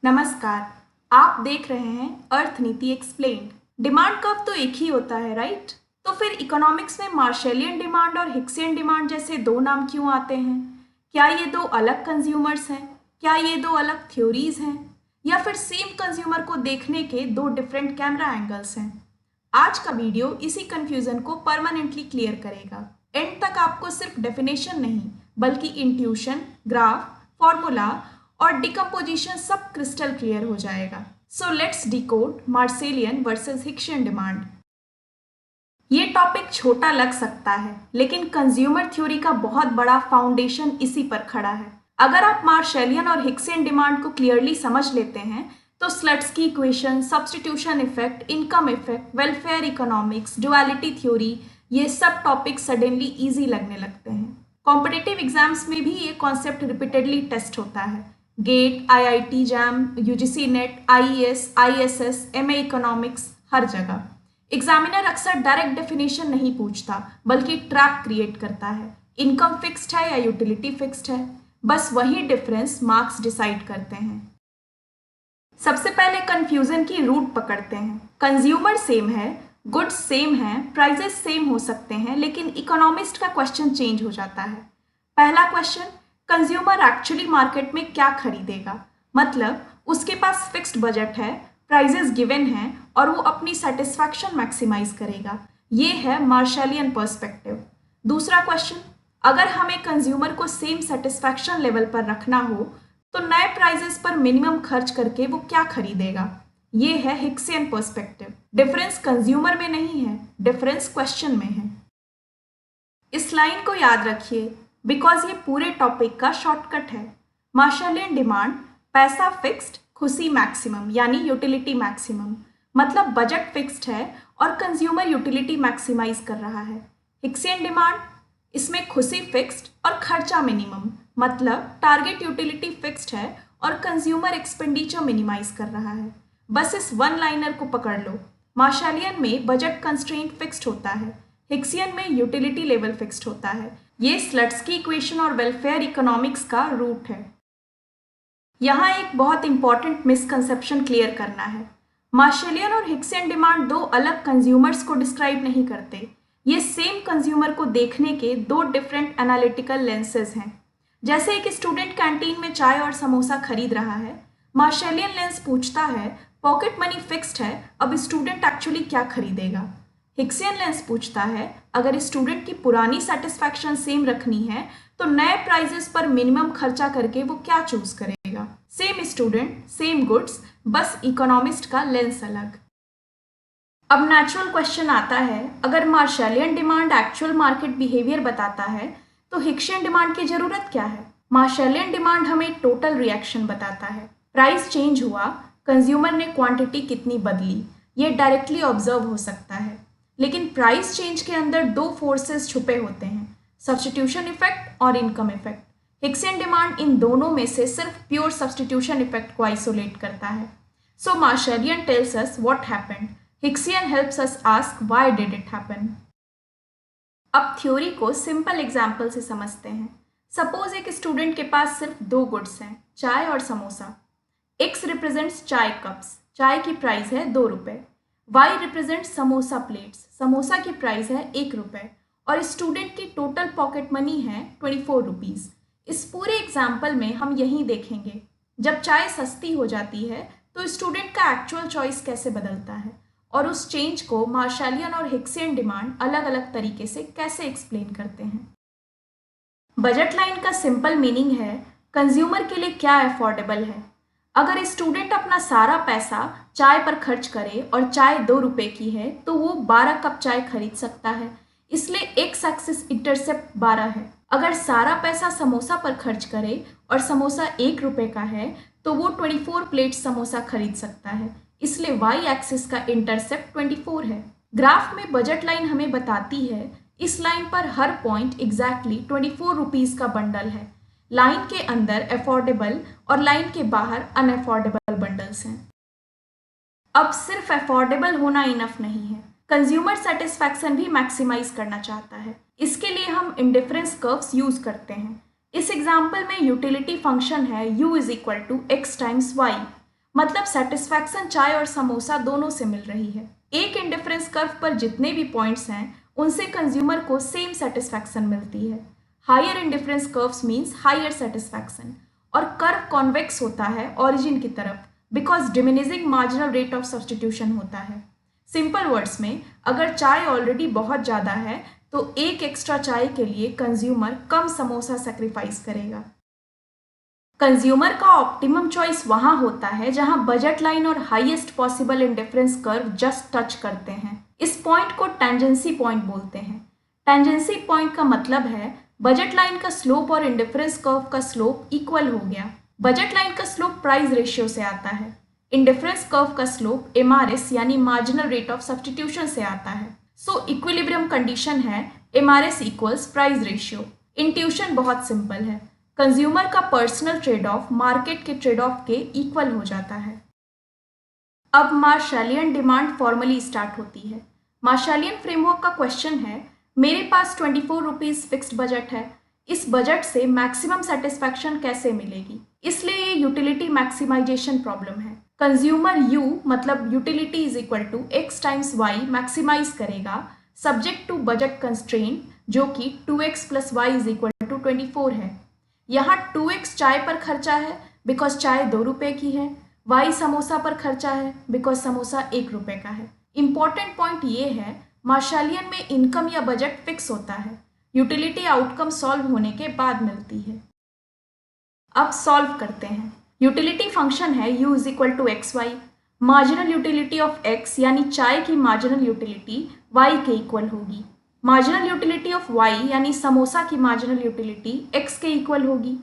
नमस्कार। आप देख रहे हैं अर्थ नीति एक्सप्लेन्ड। डिमांड कर्व तो एक ही होता है, राइट? तो फिर इकोनॉमिक्स में मार्शलियन डिमांड और हिक्सियन डिमांड जैसे दो नाम क्यों आते हैं? क्या ये दो अलग कंज्यूमर्स हैं? क्या ये दो अलग थ्योरीज हैं? या फिर सेम कंज्यूमर को देखने के दो डिफरेंट कैमरा एंगल्स हैं? आज का वीडियो इसी कंफ्यूजन को परमानेंटली क्लियर करेगा। एंड तक आपको सिर्फ डेफिनेशन नहीं बल्कि इंट्यूशन, ग्राफ, फॉर्मूला और डिकम्पोजिशन सब क्रिस्टल क्लियर हो जाएगा। So let's decode Marshallian versus Hicksian demand. ये टॉपिक छोटा लग सकता है, लेकिन कंज्यूमर थ्योरी का बहुत बड़ा फाउंडेशन इसी पर खड़ा है। अगर आप मार्शलियन और हिक्सियन डिमांड को क्लियरली समझ लेते हैं तो Slutsky equation, substitution effect, income effect, welfare economics, duality theory, ये सब टॉपिक सडनली इजी लगने लगते हैं। कॉम्पिटिटिव एग्जाम्स में भी ये कॉन्सेप्ट रिपीटेडली टेस्ट होता है। GATE, IIT JAM, UGC NET, IAS, ISS, MA economics, हर जगह एग्जामिनर अक्सर डायरेक्ट डेफिनेशन नहीं पूछता बल्कि ट्रैप क्रिएट करता है। इनकम फिक्स्ड है या यूटिलिटी फिक्स्ड है, बस वही डिफरेंस मार्क्स डिसाइड करते हैं। सबसे पहले कंफ्यूजन की रूट पकड़ते हैं। कंज्यूमर सेम है, गुड्स सेम है, प्राइजेस सेम हो सकते हैं, लेकिन इकोनॉमिस्ट का क्वेश्चन चेंज हो जाता है। पहला क्वेश्चन, कंज्यूमर एक्चुअली मार्केट में क्या खरीदेगा? मतलब उसके पास फिक्स्ड बजट है, प्राइजेस गिवन हैं और वो अपनी सेटिस्फैक्शन मैक्सिमाइज करेगा। ये है मार्शलियन पर्सपेक्टिव। दूसरा क्वेश्चन, अगर हमें कंज्यूमर को सेम सेटिस्फैक्शन लेवल पर रखना हो तो नए प्राइजेस पर मिनिमम खर्च करके वो क्या खरीदेगा? ये है हिक्सियन पर्सपेक्टिव। डिफरेंस कंज्यूमर में नहीं है, डिफरेंस क्वेश्चन में है। इस लाइन को याद रखिए बिकॉज ये पूरे टॉपिक का शॉर्टकट है। मार्शलियन डिमांड, पैसा फिक्स्ड, खुशी मैक्सिमम यानी यूटिलिटी मैक्सिमम, मतलब बजट फिक्स्ड है और कंज्यूमर यूटिलिटी मैक्सिमाइज कर रहा है। हिक्सियन डिमांड, इसमें खुशी फिक्स्ड और खर्चा मिनिमम, मतलब टारगेट यूटिलिटी फिक्स्ड है और कंज्यूमर एक्सपेंडिचर मिनिमाइज कर रहा है। बस इस वन लाइनर को पकड़ लो। मार्शलियन में बजट कंस्ट्रेंट फिक्स्ड होता है, हिक्सियन में यूटिलिटी लेवल फिक्स्ड होता है। ये स्लट्सकी इक्वेशन और वेलफेयर इकोनॉमिक्स का रूट है। यहाँ एक बहुत इंपॉर्टेंट मिसकंसेप्शन क्लियर करना है। मार्शलियन और हिक्सियन डिमांड दो अलग कंज्यूमर्स को डिस्क्राइब नहीं करते, ये सेम कंज्यूमर को देखने के दो डिफरेंट एनालिटिकल लेंसेज हैं। जैसे एक स्टूडेंट कैंटीन में चाय और समोसा खरीद रहा है, मार्शलियन लेंस पूछता है पॉकेट मनी फिक्स्ड है, अब स्टूडेंट एक्चुअली क्या खरीदेगा? हिक्सियन लेंस पूछता है अगर स्टूडेंट की पुरानी सेटिस्फैक्शन सेम रखनी है तो नए प्राइजेस पर मिनिमम खर्चा करके वो क्या चूज करेगा? सेम स्टूडेंट, सेम गुड्स, बस इकोनॉमिस्ट का लेंस अलग। अब नेचुरल क्वेश्चन आता है, अगर मार्शलियन डिमांड एक्चुअल मार्केट बिहेवियर बताता है तो हिक्सियन डिमांड की जरूरत क्या है? मार्शलियन डिमांड हमें टोटल रिएक्शन बताता है। प्राइस चेंज हुआ, कंज्यूमर ने क्वांटिटी कितनी बदली, ये डायरेक्टली ऑब्जर्व हो सकता है। लेकिन प्राइस चेंज के अंदर दो फोर्सेस छुपे होते हैं, सब्स्टिट्यूशन इफेक्ट और इनकम इफेक्ट। हिक्सियन डिमांड इन दोनों में से सिर्फ प्योर सब्स्टिट्यूशन इफेक्ट को आइसोलेट करता है। So Marshallian tells us what happened, Hicksian helps us ask why did it happen. अब थ्योरी को सिंपल एग्जाम्पल से समझते हैं। सपोज एक स्टूडेंट के पास सिर्फ दो गुड्स हैं, चाय और समोसा। एक्स रिप्रेजेंट्स चाय कप्स, चाय की प्राइस है 2 रुपये। Y represent samosa plates, samosa की प्राइस है 1 रुपये और स्टूडेंट की टोटल पॉकेट मनी है 24 रुपीज़। इस पूरे एग्जाम्पल में हम यही देखेंगे, जब चाय सस्ती हो जाती है तो स्टूडेंट का एक्चुअल चॉइस कैसे बदलता है और उस चेंज को मार्शलियन और हिक्सियन डिमांड अलग अलग तरीके से कैसे एक्सप्लेन करते हैं। बजट लाइन का सिंपल मीनिंग है कंज्यूमर के लिए क्या अफोर्डेबल है। अगर स्टूडेंट अपना सारा पैसा चाय पर खर्च करे और चाय 2 रुपये की है तो वो 12 कप चाय खरीद सकता है, इसलिए एक्स एक्सिस इंटरसेप्ट 12 है। अगर सारा पैसा समोसा पर खर्च करे और समोसा 1 रुपये का है तो वो 24 प्लेट समोसा खरीद सकता है, इसलिए वाई एक्सिस का इंटरसेप्ट 24 है। ग्राफ में बजट लाइन हमें बताती है इस लाइन पर हर पॉइंट एग्जैक्टली 24 रुपीज़ का बंडल है। लाइन के अंदर अफोर्डेबल और लाइन के बाहर अनअफोर्डेबल बंडल्स हैं। अब सिर्फ अफोर्डेबल होना इनफ नहीं है, कंज्यूमर सेटिस्फैक्शन भी मैक्सिमाइज करना चाहता है। इसके लिए हम इंडिफरेंस कर्व्स यूज करते हैं। इस एग्जाम्पल में यूटिलिटी फंक्शन है u is equal to x times y. मतलब सेटिस्फैक्शन चाय और समोसा दोनों से मिल रही है। एक इंडिफरेंस कर्व पर जितने भी पॉइंट्स हैं उनसे कंज्यूमर को सेम सेटिस्फैक्शन मिलती है। Higher indifference curves means higher satisfaction, और कर्व कॉन्वेक्स होता है ऑरिजिन की तरफ because diminishing marginal rate of substitution होता है। सिंपल वर्ड्स में, अगर चाय ऑलरेडी बहुत ज़्यादा है तो एक एक्स्ट्रा चाय के लिए कंज्यूमर कम समोसा सेक्रीफाइस करेगा। कंज्यूमर का ऑप्टिमम चॉइस वहाँ होता है जहाँ बजट लाइन और highest possible indifference curve just touch करते हैं। इस पॉइंट को टेंजेंसी पॉइंट बोलते हैं। टेंजेंसी पॉइंट का मतलब है बजट लाइन का स्लोप और इंडिफरेंस कर्व का स्लोप इक्वल हो गया। बजट लाइन का स्लोप प्राइस रेशियो से आता है। इंडिफरेंस कर्व का स्लोप MRS यानी मार्जिनल रेट ऑफ सब्स्टिट्यूशन से आता है। सो इक्विलिब्रियम कंडीशन है MRS equals price ratio. Intuition बहुत सिंपल है, कंज्यूमर का पर्सनल ट्रेड ऑफ मार्केट के ट्रेड ऑफ के इक्वल हो जाता है। अब मार्शलियन डिमांड फॉर्मली स्टार्ट होती है। मार्शलियन फ्रेमवर्क का क्वेश्चन है, मेरे पास 24 रुपीज़ फिक्स्ड बजट है, इस बजट से मैक्सिमम सेटिस्फैक्शन कैसे मिलेगी? इसलिए ये यूटिलिटी मैक्सिमाइजेशन प्रॉब्लम है। कंज्यूमर U मतलब utility is equal to x times y maximize करेगा सब्जेक्ट टू बजट कंस्ट्रेंट जो कि 2x plus y is equal to 24 है। यहाँ 2x चाय पर खर्चा है बिकॉज चाय 2 रुपये की है, y समोसा पर खर्चा है बिकॉज समोसा 1 रुपये का है। इंपॉर्टेंट पॉइंट ये है, मार्शलियन में इनकम या बजट फिक्स होता है, यूटिलिटी आउटकम सॉल्व होने के बाद मिलती है। अब सॉल्व करते हैं। यूटिलिटी फंक्शन है u is equal to x y. Marginal utility of x यानी चाय की मार्जिनल यूटिलिटी y के इक्वल होगी। मार्जिनल यूटिलिटी ऑफ y यानी समोसा की मार्जिनल यूटिलिटी x के इक्वल होगी।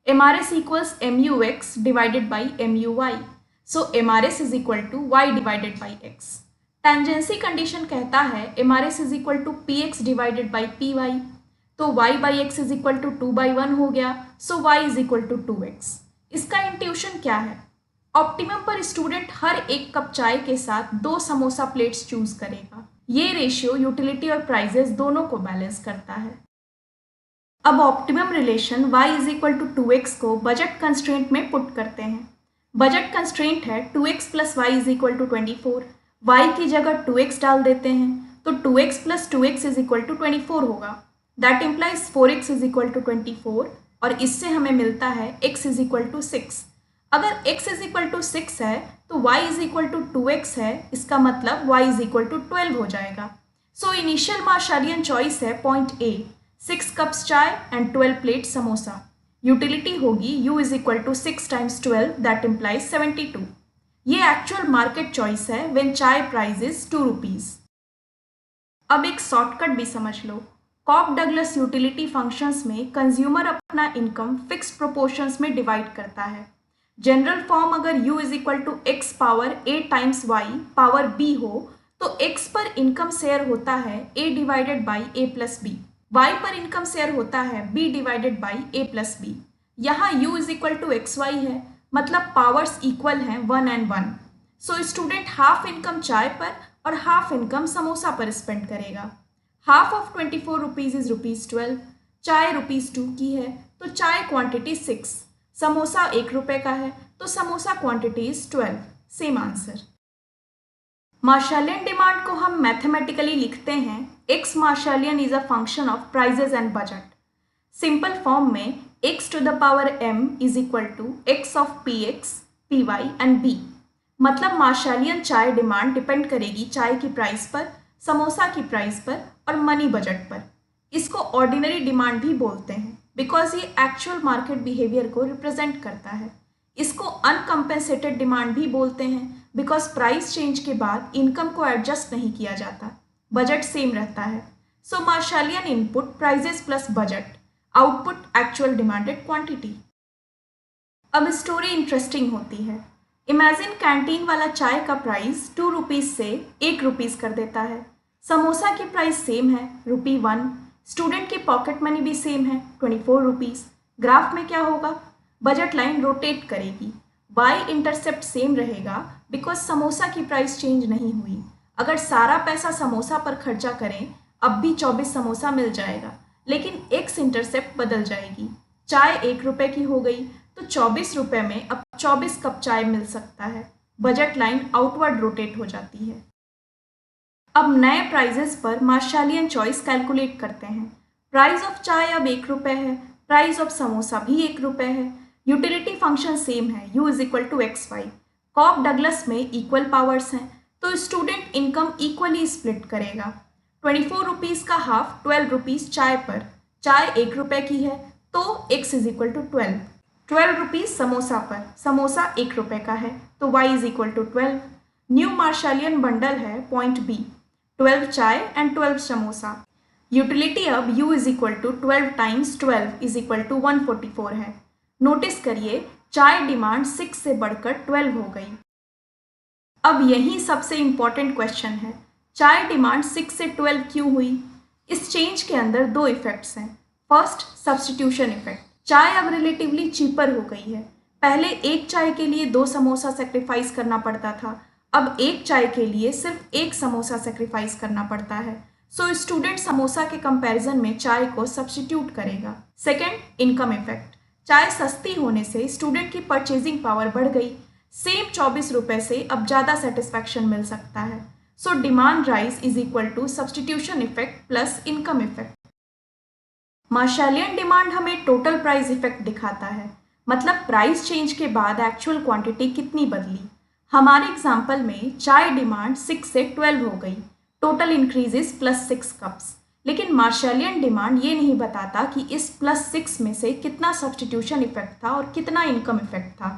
MRS equals MUX divided by MUY। So MRS is equal to y divided by x। Tangency condition कहता है MRS is equal to PX divided by PY। तो y by x is equal to 2/1 हो गया, so y is equal to 2x। इसका intuition क्या है? Optimum पर student हर एक कप चाय के साथ 2 समोसा प्लेट्स चूज करेगा। ये रेशियो यूटिलिटी और प्राइजेस दोनों को बैलेंस करता है। अब optimum relation y is equal to 2x को बजट कंस्ट्रेंट में पुट करते हैं। बजट कंस्ट्रेंट है 2x plus y is equal to 24। y की जगह 2x डाल देते हैं तो 2x plus 2x is equal to 24 होगा। That implies 4x is equal to 24 और इससे हमें मिलता है x इज इक्वल टू 6। अगर x इज इक्वल टू 6 है तो y is equal to 2x है, इसका मतलब y इज इक्वल टू 12 हो जाएगा। सो इनिशियल मार्शलियन चॉइस है पॉइंट A, 6 कप्स चाय एंड 12 प्लेट समोसा। यूटिलिटी होगी u is equal to 6 times 12 that implies 72। ये एक्चुअल मार्केट चॉइस है व्हेन चाय प्राइस इज 2 रुपीज़। अब एक शॉर्टकट भी समझ लो। कॉक डगलस यूटिलिटी फंक्शंस में कंज्यूमर अपना इनकम फिक्स्ड प्रोपोर्शंस में डिवाइड करता है। जनरल फॉर्म अगर u is equal to x power a times y power b हो तो x पर इनकम शेयर होता है a divided by a plus b, y पर इनकम शेयर होता है b divided by a plus b. यहाँ u is equal to x y है, मतलब पावर्स इक्वल हैं 1 and 1। So student half income चाय पर और हाफ इनकम समोसा पर स्पेंड करेगा। Half of 24 rupees is ₹12। चाय ₹2 की है तो चाय क्वांटिटी 6, समोसा 1 रुपये का है तो samosa quantity is 12। Same answer. Marshallian demand को हम मैथमेटिकली लिखते हैं x Marshallian is a function of prices and budget. Simple form में x to the power m is equal to x of px, py and b। मतलब मार्शलियन चाय demand depend करेगी चाय की प्राइस पर, समोसा की प्राइस पर और मनी बजट पर। इसको ऑर्डिनरी डिमांड भी बोलते हैं बिकॉज ये एक्चुअल मार्केट बिहेवियर को रिप्रेजेंट करता है। इसको अनकम्पेंसेटेड डिमांड भी बोलते हैं बिकॉज प्राइस चेंज के बाद इनकम को एडजस्ट नहीं किया जाता, बजट सेम रहता है। So Marshallian input prices plus budget, output actual demanded quantity. अब स्टोरी इंटरेस्टिंग होती है। इमेजिन कैंटीन वाला चाय का प्राइस 2 रुपीज़ से 1 रुपीज़ कर देता है। समोसा की प्राइस सेम है ₹1। स्टूडेंट की पॉकेट मनी भी सेम है 24 रुपीज़। ग्राफ में क्या होगा? बजट लाइन रोटेट करेगी, y इंटरसेप्ट सेम रहेगा बिकॉज समोसा की प्राइस चेंज नहीं हुई। अगर सारा पैसा समोसा पर खर्चा करें अब भी 24 समोसा मिल जाएगा, लेकिन x इंटरसेप्ट बदल जाएगी। चाय 1 रुपये की हो गई तो 24 रुपये में अब 24 कप चाय मिल सकता है। बजट लाइन आउटवर्ड रोटेट हो जाती है। अब नए प्राइजेस पर मार्शलियन चॉइस कैलकुलेट करते हैं। प्राइस ऑफ चाय अब 1 रुपये है, प्राइस ऑफ समोसा भी 1 रुपये है। यूटिलिटी फंक्शन सेम है, U is equal to x y. Cobb Douglas में इक्वल पावर्स हैं, तो स्टूडेंट इनकम इक्वली स्प्लिट करेगा। 24 रुपीज़ का हाफ 12 रुपीज़ चाय पर, चाय 1 रुपये की है तो x is equal to 12। 12 rupees samosa पर, समोसा 1 रुपये का है तो y is equal to 12। New Marshallian bundle है point B, 12 chai and 12 samosa. Utility अब U is equal to 12 times 12 is equal to 144 है। नोटिस करिए चाय डिमांड 6 से बढ़कर 12 हो गई। अब यही सबसे इम्पॉर्टेंट क्वेश्चन है, चाय डिमांड 6 से 12 क्यों हुई? इस चेंज के अंदर दो इफेक्ट्स हैं। First, substitution effect. चाय अब रिलेटिवली चीपर हो गई है। पहले एक चाय के लिए 2 समोसा सेक्रीफाइस करना पड़ता था, अब एक चाय के लिए सिर्फ 1 समोसा सेक्रीफाइस करना पड़ता है। सो स्टूडेंट समोसा के कंपैरिजन में चाय को सब्स्टिट्यूट करेगा। Second, income effect. चाय सस्ती होने से स्टूडेंट की परचेजिंग पावर बढ़ गई। सेम 24 रुपये से अब ज़्यादा सेटिस्फैक्शन मिल सकता है। So demand rise is equal to substitution effect plus income effect. Marshallian demand हमें टोटल प्राइस इफेक्ट दिखाता है, मतलब प्राइस चेंज के बाद एक्चुअल क्वांटिटी कितनी बदली। हमारे एग्जाम्पल में चाय डिमांड 6 से 12 हो गई, टोटल इंक्रीज इज +6 कप्स। लेकिन मार्शलियन डिमांड ये नहीं बताता कि इस +6 में से कितना सब्स्टिट्यूशन इफेक्ट था और कितना इनकम इफेक्ट था।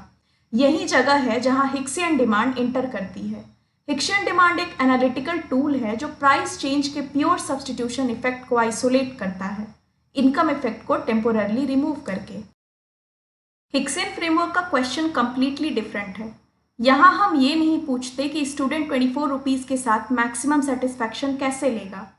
यही जगह है जहां हिक्सियन डिमांड इंटर करती है। हिक्सियन डिमांड एक एनालिटिकल टूल है जो प्राइस चेंज के प्योर सब्स्टिट्यूशन इफेक्ट को आइसोलेट करता है, इनकम इफेक्ट को टेम्पोररली रिमूव करके। हिक्सियन फ्रेमवर्क का क्वेश्चन कंप्लीटली डिफरेंट है। यहाँ हम ये नहीं पूछते कि स्टूडेंट 24 रुपीज़ के साथ मैक्सिमम सेटिस्फैक्शन कैसे लेगा।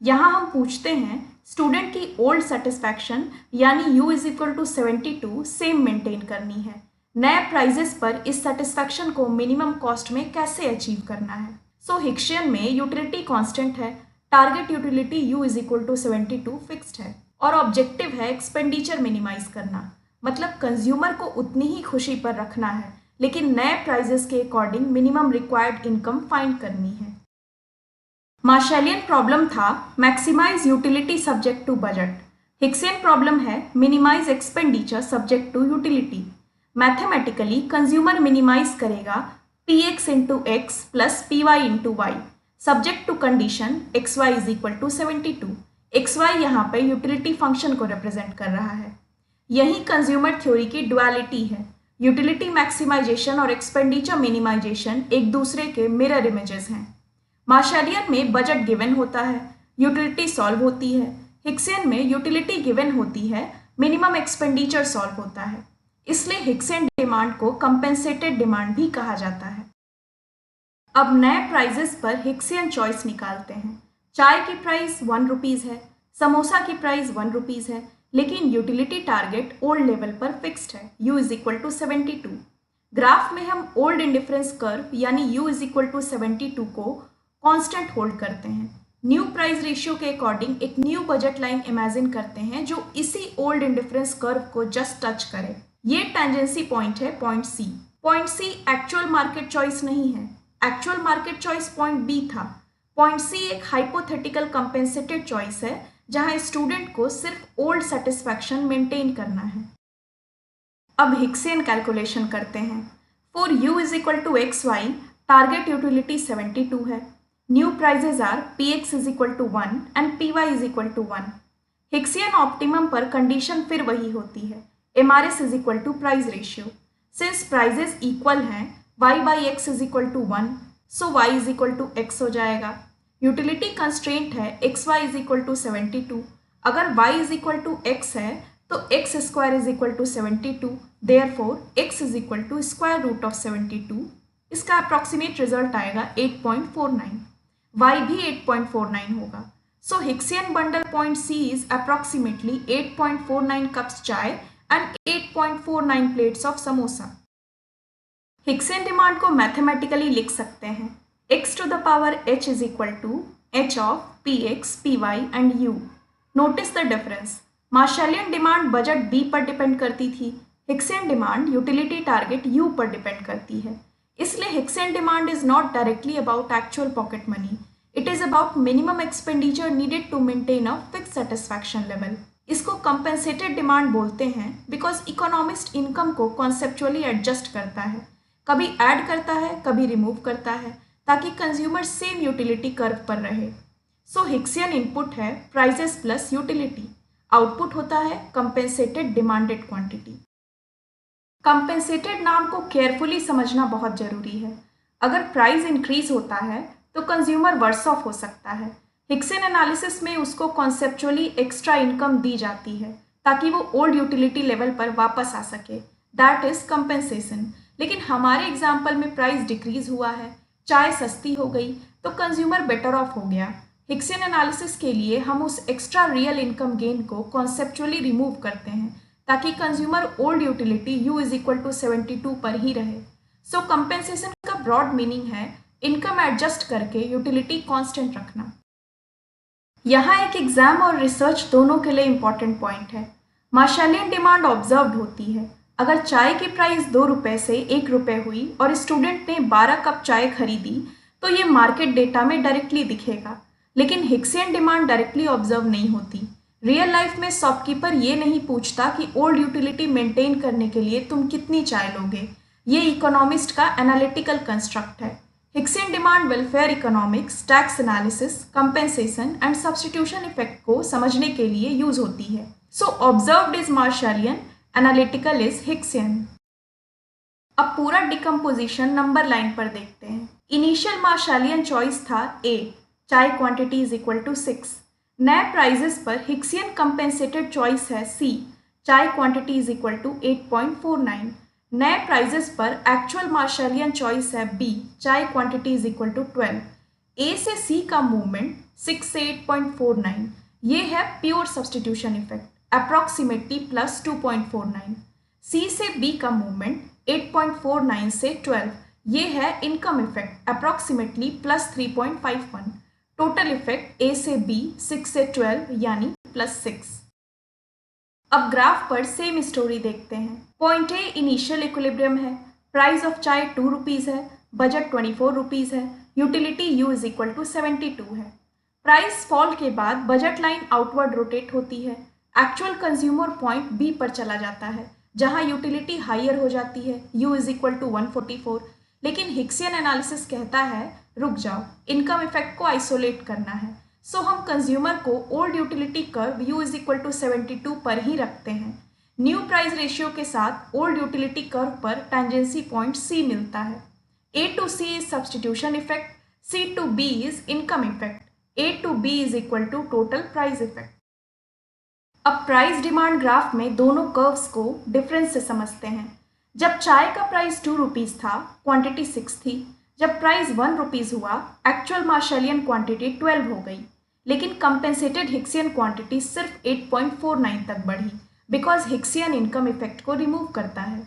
यहाँ हम पूछते हैं स्टूडेंट की ओल्ड सेटिस्फैक्शन यानी U is equal to 72 same maintain करनी है। नए प्राइजेस पर इस सेटिस्फैक्शन को मिनिमम कॉस्ट में कैसे अचीव करना है। सो हिक्सियन में यूटिलिटी कांस्टेंट है, target utility U is equal to 72 fixed है और ऑब्जेक्टिव है एक्सपेंडिचर मिनिमाइज करना, मतलब कंज्यूमर को उतनी ही खुशी पर रखना है लेकिन नए प्राइजेस के according minimum required income find करनी है। मार्शलियन प्रॉब्लम था maximize utility subject to budget. Hicksian problem है minimize expenditure subject to utility. Mathematically consumer minimize करेगा Px into x plus Py into y subject to condition xy is equal to 72। xy यहाँ पे utility function को represent कर रहा है। यही consumer theory की डुअलिटी है। यूटिलिटी मैक्सिमाइजेशन और एक्सपेंडिचर मिनिमाइजेशन एक दूसरे के मिरर इमेजेस हैं। मार्शलियन में बजट गिवन होता है, यूटिलिटी सॉल्व होती है। हिक्सियन में यूटिलिटी गिवन होती है, मिनिमम एक्सपेंडिचर सॉल्व होता है। इसलिए हिक्सियन डिमांड को कंपेंसेटेड डिमांड भी कहा जाता है। अब नए प्राइजेस पर हिक्सियन चॉइस निकालते हैं। चाय की प्राइस 1 रुपीज़ है, समोसा की प्राइस 1 रुपीज़ है, लेकिन यूटिलिटी टारगेट ओल्ड लेवल पर फिक्स्ड है, U is equal to 72। Graph में हम ओल्ड इंडिफरेंस कर्व यानी U इज इक्वल टू 72 को कांस्टेंट होल्ड करते हैं। न्यू प्राइस रेशियो के अकॉर्डिंग एक न्यू बजट लाइन इमेजिन करते हैं जो इसी ओल्ड इंडिफरेंस कर्व को जस्ट टच करे। ये टेंजेंसी पॉइंट है point C। Point C actual market choice नहीं है, actual market choice point B था। पॉइंट C एक हाइपोथेटिकल कंपेंसेटेड चॉइस है जहां स्टूडेंट को सिर्फ ओल्ड सेटिस्फैक्शन मेंटेन करना है। अब हिक्सियन कैलकुलेशन करते हैं। For U is equal to x y target utility 72 है। New prices are Px is equal to 1 and Py is equal to 1। Hicksian optimum पर कंडीशन फिर वही होती है, MRS is equal to price ratio. Since prices equal हैं y by x is equal to 1, so y is equal to x हो जाएगा। Utility constraint है xy is equal to 72। अगर y is equal to x है तो x square is equal to 72, therefore x is equal to square root of 72। इसका approximate result आएगा 8.49। y भी 8.49 होगा। So Hicksian bundle point C is approximately 8.49 cups चाय and 8.49 plates of samosa. Hicksian demand को mathematically लिख सकते हैं x to the power h is equal to h of px, py and u। Notice the difference. Marshallian demand budget B पर depend करती थी, Hicksian demand utility target U पर depend करती है, इसलिए Hicksian demand is not directly about actual pocket money, it is about minimum expenditure needed to maintain a fix satisfaction level. इसको compensated demand बोलते हैं बिकॉज इकोनॉमिस्ट इनकम को conceptually adjust करता है, कभी ऐड करता है कभी रिमूव करता है, ताकि कंज्यूमर सेम यूटिलिटी कर्व पर रहे। सो हिक्सियन इनपुट है प्राइसेस प्लस यूटिलिटी, आउटपुट होता है कंपेंसेटेड डिमांडेड क्वांटिटी। कंपेंसेटेड नाम को केयरफुली समझना बहुत जरूरी है। अगर प्राइस इंक्रीज होता है तो कंज्यूमर वर्स ऑफ हो सकता है। हिक्सियन एनालिसिस में उसको कॉन्सेप्चुअली एक्स्ट्रा इनकम दी जाती है ताकि वो ओल्ड यूटिलिटी लेवल पर वापस आ सके, दैट इज कंपेंसेशन। लेकिन हमारे एग्जाम्पल में प्राइस डिक्रीज हुआ है, चाय सस्ती हो गई तो कंज्यूमर बेटर ऑफ हो गया। हिक्सियन एनालिसिस के लिए हम उस एक्स्ट्रा रियल इनकम गेन को कॉन्सेप्चुअली रिमूव करते हैं ताकि consumer old utility u is equal to 72 पर ही रहे। सो कंपेंसेशन का ब्रॉड मीनिंग है इनकम एडजस्ट करके यूटिलिटी कांस्टेंट रखना। यहाँ एक एग्जाम और रिसर्च दोनों के लिए इम्पॉर्टेंट पॉइंट है। मार्शलियन डिमांड ऑब्जर्व्ड होती है। अगर चाय की प्राइस 2 रुपये से 1 रुपये हुई और स्टूडेंट ने 12 कप चाय खरीदी तो ये मार्केट डेटा में डायरेक्टली दिखेगा, लेकिन हिक्सियन डिमांड डायरेक्टली ऑब्जर्व नहीं होती। रियल लाइफ में शॉपकीपर ये नहीं पूछता कि ओल्ड यूटिलिटी मेंटेन करने के लिए तुम कितनी चाय लोगे। ये इकोनॉमिस्ट का एनालिटिकल कंस्ट्रक्ट है। Hicksian demand welfare economics, tax analysis, compensation and substitution effect को समझने के लिए यूज होती है। So observed is Marshallian, analytical is Hicksian. अब पूरा डिकम्पोजिशन नंबर लाइन पर देखते हैं। इनिशियल मार्शलियन चॉइस था ए, चाय क्वांटिटी इज इक्वल टू 6। नए प्राइजेस पर हिक्सियन कंपेंसेटेड चॉइस है सी, चाय क्वांटिटी इज इक्वल टू 8.49। नए प्राइजेस पर एक्चुअल मार्शलियन चॉइस है B, chai quantity is equal to 12। A से सी का मूवमेंट 6 से 8.49, ये है pure substitution effect, approximately plus 2.49। C से बी का मूवमेंट 8.49 से 12, ये है income effect, approximately plus 3.51। Total effect A से बी 6 से 12 यानी प्लस 6। अब ग्राफ पर सेम स्टोरी देखते हैं। पॉइंट ए इनिशियल इक्विलिब्रियम है, प्राइस ऑफ चाय 2 रुपीज़ है, बजट 24 रुपीज़ है, utility u is equal to 72 है। प्राइस फॉल के बाद बजट लाइन आउटवर्ड रोटेट होती है, एक्चुअल कंज्यूमर पॉइंट बी पर चला जाता है जहां यूटिलिटी हाइयर हो जाती है, यू इज इक्वल टू 144। लेकिन हिक्सियन एनालिसिस कहता है रुक जाओ, इनकम इफेक्ट को आइसोलेट करना है। सो हम कंज्यूमर को old utility curve u is equal to 72 पर ही रखते हैं। न्यू प्राइस रेशियो के साथ ओल्ड यूटिलिटी कर्व पर टेंजेंसी पॉइंट सी मिलता है। A to C is substitution effect, C to B is income effect, A to B is equal to total price effect. अब price demand graph में दोनों curves को difference से समझते हैं। जब चाय का प्राइस 2 रुपीज़ था, क्वांटिटी 6 थी। जब प्राइस 1 रुपीज़ हुआ, एक्चुअल मार्शलियन क्वांटिटी 12 हो गई, लेकिन कंपेंसेटेड हिक्सियन क्वांटिटी सिर्फ 8.49 तक बढ़ी बिकॉज हिक्सियन इनकम इफेक्ट को रिमूव करता है।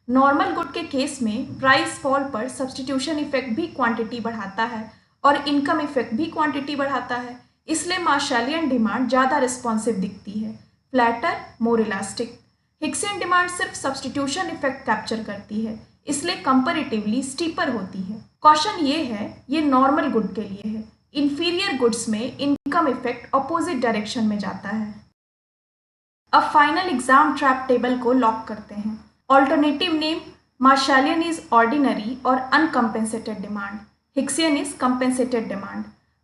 नॉर्मल गुड के केस में प्राइस फॉल पर सब्स्टिट्यूशन इफेक्ट भी क्वांटिटी बढ़ाता है और इनकम इफेक्ट भी क्वांटिटी बढ़ाता है, इसलिए मार्शलियन डिमांड ज़्यादा रिस्पॉन्सिव दिखती है, फ्लैटर, मोर इलास्टिक। हिक्सियन डिमांड सिर्फ सब्स्टिट्यूशन इफेक्ट कैप्चर करती है, इसलिए कंपैरेटिवली स्टीपर होती है। क्वेश्चन ये है, ये नॉर्मल गुड के लिए है। इंफीरियर गुड्स में इनकम इफेक्ट अपोजिट डायरेक्शन में जाता है। अब फाइनल एग्जाम ट्रैप टेबल को लॉक करते हैं। Alternative name, Marshallian is ordinary और uncompensated demand, Hicksian is compensated demand.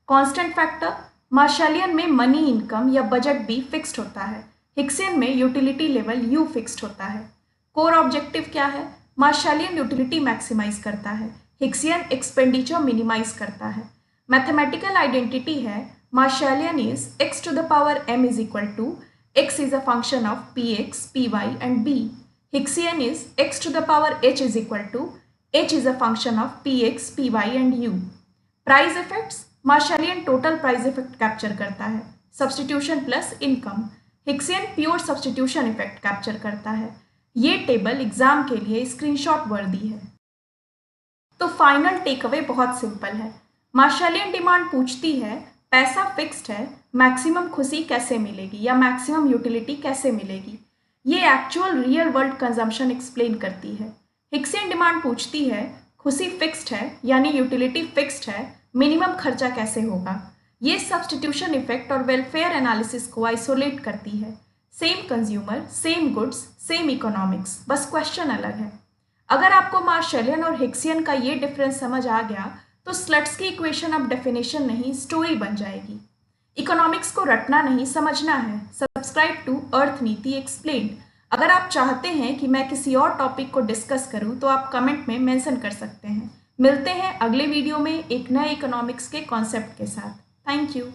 Constant factor, Marshallian में मनी इनकम या बजट भी फिक्स्ड होता है, हिक्सियन में यूटिलिटी लेवल यू फिक्स्ड होता है। कोर ऑब्जेक्टिव क्या है? मार्शलियन यूटिलिटी मैक्सिमाइज करता है, हिक्सियन एक्सपेंडिचर मिनिमाइज करता है। मैथमेटिकल आइडेंटिटी है मार्शलियन is x to the power m is equal to x is a function of px, py and b. Hixian is x to the power h is equal to h is a function of px, py and u. Price effects, Marshallian total price effect capture करता है, substitution plus income. Hicksian pure substitution effect capture करता है। ये table exam के लिए screenshot वर्दी है। तो फाइनल टेक अवे बहुत सिंपल है। मार्शलियन डिमांड पूछती है पैसा फिक्स्ड है, मैक्सिमम खुशी कैसे मिलेगी या मैक्सिमम यूटिलिटी कैसे मिलेगी। ये actual real world consumption explain करती है। हिक्सियन डिमांड पूछती है खुशी फिक्स्ड है यानी यूटिलिटी फिक्स्ड है, मिनिमम खर्चा कैसे होगा। ये सब्स्टिट्यूशन इफेक्ट और वेलफेयर एनालिसिस को आइसोलेट करती है। Same consumer, same goods, same economics, बस क्वेश्चन अलग है। अगर आपको मार्शलियन और हिक्सियन का ये डिफरेंस समझ आ गया तो स्लट्स की इक्वेशन अब डेफिनेशन नहीं स्टोरी बन जाएगी। इकोनॉमिक्स को रटना नहीं समझना है। सब्सक्राइब टू अर्थ नीति एक्सप्लेन्ड। अगर आप चाहते हैं कि मैं किसी और टॉपिक को डिस्कस करूं तो आप कमेंट में मेंशन कर सकते हैं। मिलते हैं अगले वीडियो में एक नए इकोनॉमिक्स के कॉन्सेप्ट के साथ। Thank you.